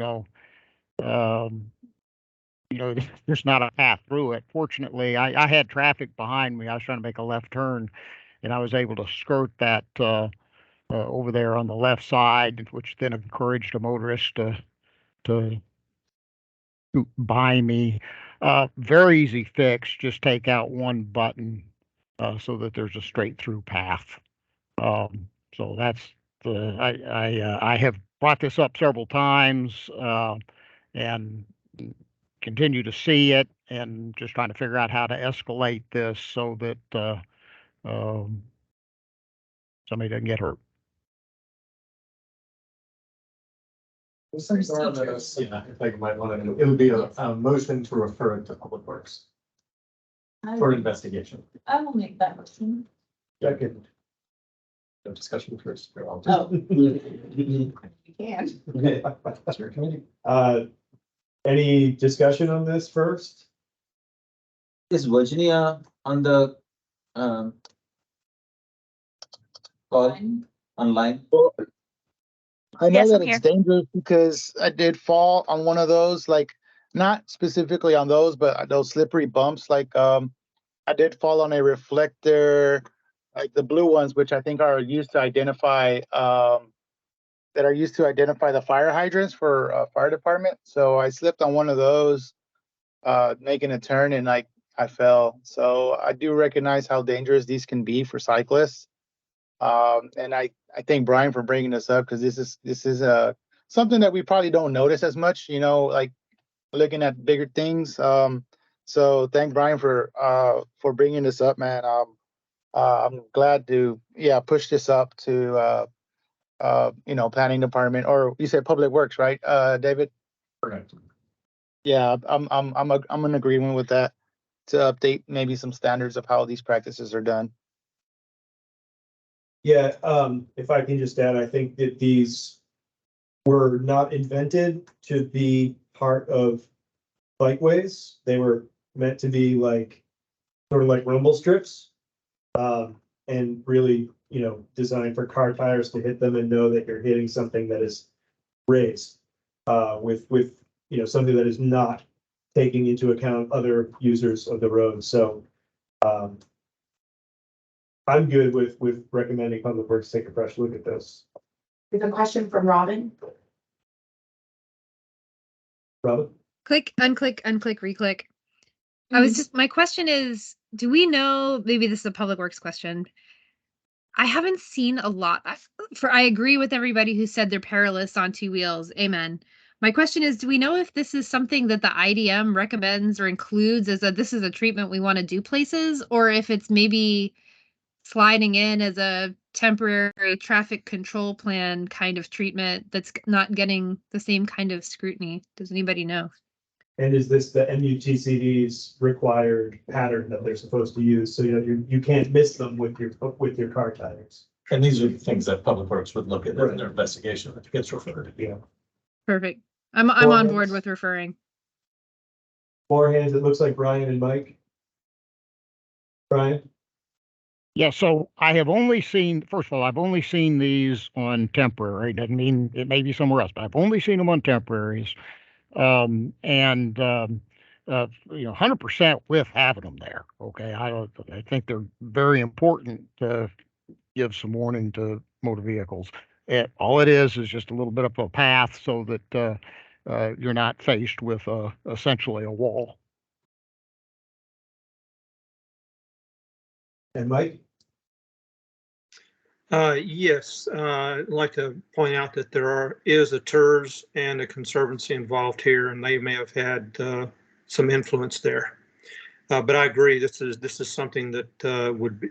there's not a path through it. Fortunately, I had traffic behind me. I was trying to make a left turn, and I was able to skirt that over there on the left side, which then encouraged a motorist to by me. Very easy fix. Just take out one button so that there's a straight through path. So that's I have brought this up several times, and continue to see it, and just trying to figure out how to escalate this so that somebody doesn't get hurt. Yeah, I think you might want to, it would be a motion to refer it to Public Works for investigation. I will make that motion. Second. No discussion first. Oh. You can. That's your committee. Any discussion on this first? Is Virginia on the call online? I know Yes, that I'm it's dangerous because I did fall on one of those, like not specifically on those, but those slippery bumps. Like I did fall on a reflector, like the blue ones, which I think are used to identify the fire hydrants for fire department. So I slipped on one of those, making a turn, and I fell. So I do recognize how dangerous these can be for cyclists. And I thank Brian for bringing this up, because this is something that we probably don't notice as much, like looking at bigger things. So thank Brian for bringing this up, man. I'm glad to push this up to planning department, or you said public works, right, David? Correct. Yeah, I'm in agreement with that, to update maybe some standards of how these practices are done. Yeah, if I can just add, I think that these were not invented to be part of bikeways. They were meant to be sort of like rumble strips. And really, designed for car tires to hit them and know that you're hitting something that is raised, with something that is not taking into account other users of the road. So, I'm good with recommending Public Works take a fresh look at this. There's a question from Robin. Robin? Click, unclick, unclick, reclick. My question is, do we know, maybe this is a Public Works question. I haven't seen a lot. I agree with everybody who said they're perilous on two wheels. Amen. My question is, do we know if this is something that the IDM recommends or includes as this is a treatment we want to do places, or if it's maybe sliding in as a temporary traffic control plan kind of treatment that's not getting the same kind of scrutiny? Does anybody know? And is this the MUTCD's required pattern that they're supposed to use, so you can't miss them with your car tires? And these are the things that Public Works would look at in their investigation that gets referred. Yeah. Perfect. I'm on board with referring. Four hands, it looks like Brian and Mike. Brian? Yeah, so I have only seen, first of all, I've only seen these on temporary. Doesn't mean it may be somewhere else, but I've only seen them on temporaries. 100% with having them there. Okay, I think they're very important to give some warning to motor vehicles. All it is just a little bit of a path so that you're not faced with essentially a wall. And Mike? Yes, I'd like to point out that there is a TERS and a conservancy involved here, and they may have had some influence there. But I agree, this is something that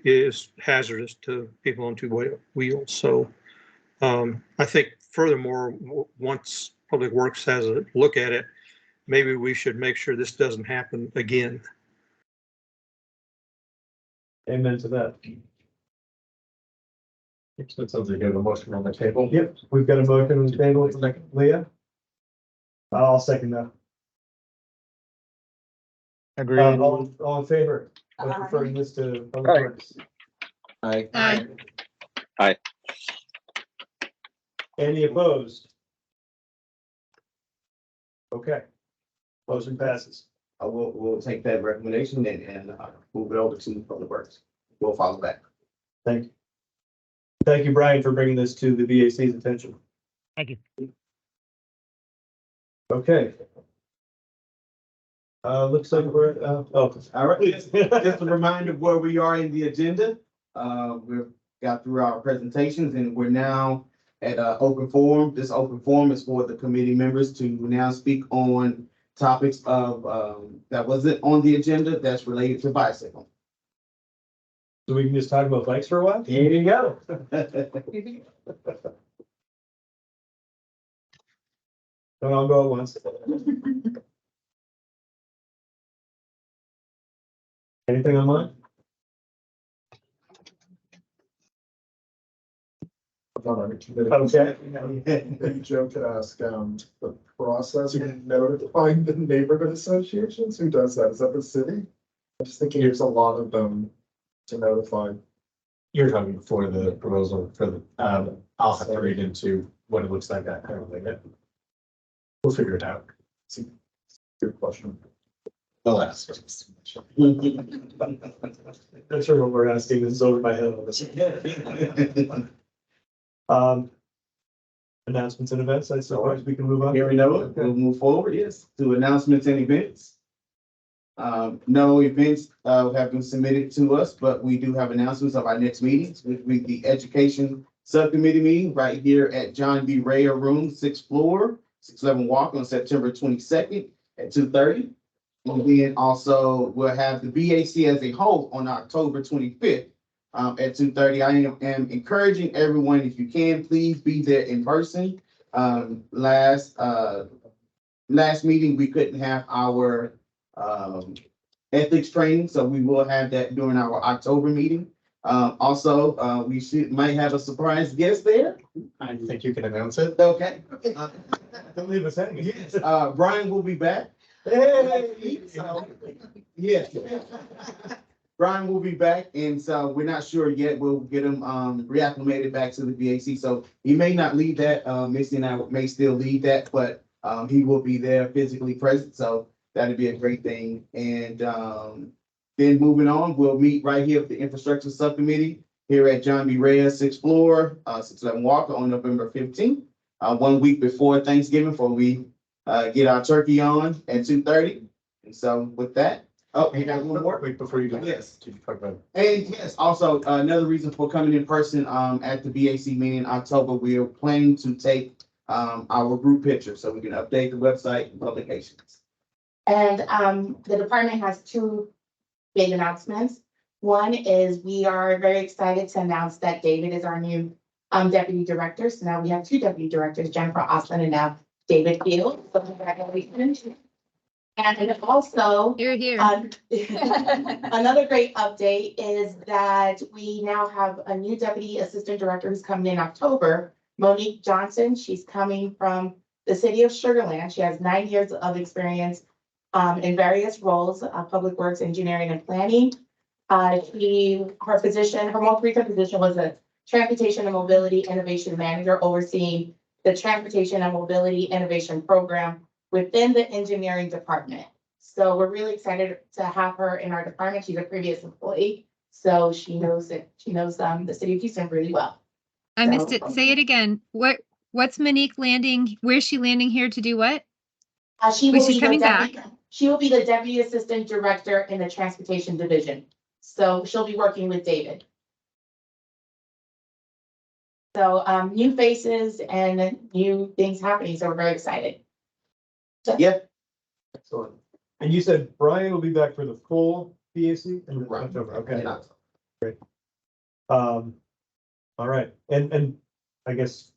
is hazardous to people on two wheels. So I think furthermore, once Public Works has a look at it, maybe we should make sure this doesn't happen again. Amen to that. So it sounds like you have a motion on the table. Yep, we've got a motion on the table. Leah? I'll second that. Agreed. All in favor of referring this to Public Works? Aye. Aye. Any opposed? Okay. Motion passes. We'll take that recommendation and move it over to Public Works. We'll follow back. Thank you. Thank you, Brian, for bringing this to the BAC's attention. Thank you. Okay. Looks like we're, All right, just a reminder of where we are in the agenda. We've got through our presentations and we're now at open forum. This open forum is for the committee members to now speak on topics of that wasn't on the agenda that's related to bicycle. So we can just talk about bikes for a while? There you go. Don't all go at once. Anything online? Okay. Maybe Joe could ask, the process of notifying the neighborhood associations, who does that? Is that the city? I'm just thinking there's a lot of them to notify. You're talking before the proposal for the, I'll have to read into what it looks like that kind of thing. We'll figure it out. Good question. They'll ask. Not sure what we're asking. This is over my head. Announcements and events, I suppose we can move on. Here we know it. We'll move forward, yes, to announcements and events. No events have been submitted to us, but we do have announcements of our next meetings, which will be the Education Subcommittee meeting right here at John B. Rayer Room, 6th floor, 611 Walk on September 22nd at 2:30. And then also we'll have the BAC as a whole on October 25th at 2:30. I am encouraging everyone, if you can, please be there in person. Last meeting, we couldn't have our ethics training, so we will have that during our October meeting. Also, we might have a surprise guest there. I think you can announce it. Okay. Don't leave us hanging. Yes, Brian will be back. Hey. So, yes. Brian will be back, and so we're not sure yet. We'll get him reacclimated back to the BAC. So he may not lead that. Missy and I may still lead that, but he will be there physically present. So that'd be a great thing. And then moving on, we'll meet right here with the Infrastructure Subcommittee here at John B. Rayer, 6th floor, 611 Walker on November 15th, 1 week before Thanksgiving, before we get our turkey on at 2:30. And so with that, oh, you got one more? Wait, before you go. Yes. Did you talk about? And yes, also another reason for coming in person at the BAC meeting in October, we are planning to take our group picture so we can update the website and publications. And the department has two big announcements. One is we are very excited to announce that David is our new deputy director. So now we have two deputy directors, Jennifer Austin and now David Field. So congratulations. And also, Here, here. another great update is that we now have a new deputy assistant director who's coming in October, Monique Johnson. She's coming from the city of Sugar Land. She has 9 years of experience in various roles, public works, engineering, and planning. Her most recent position was a transportation and mobility innovation manager overseeing the transportation and mobility innovation program within the engineering department. So we're really excited to have her in our department. She's a previous employee, so she knows the city of Houston really well. I missed it. Say it again. What's Monique landing? Where's she landing here to do what? She's coming back. She will be the deputy assistant director in the transportation division. So she'll be working with David. So new faces and new things happening. So we're very excited. Yep. Excellent. And you said Brian will be back for the full BAC in Right. October. Okay. Yeah. Great. All right. And I guess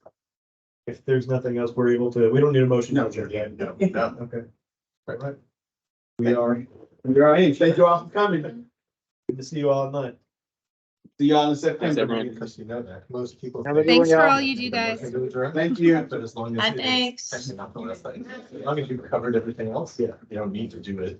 if there's nothing else, we're able to, we don't need a motion. No, to adjourn. no. Okay. All right. We are in. Thank you all for coming. Good to see you all online. See y'all in September. everyone. Because you know that most people. Have a good Thanks one, for y'all. all you do, guys. Thank you. But as long as. Thanks. As long as you've covered everything else, yeah, you don't need to do it.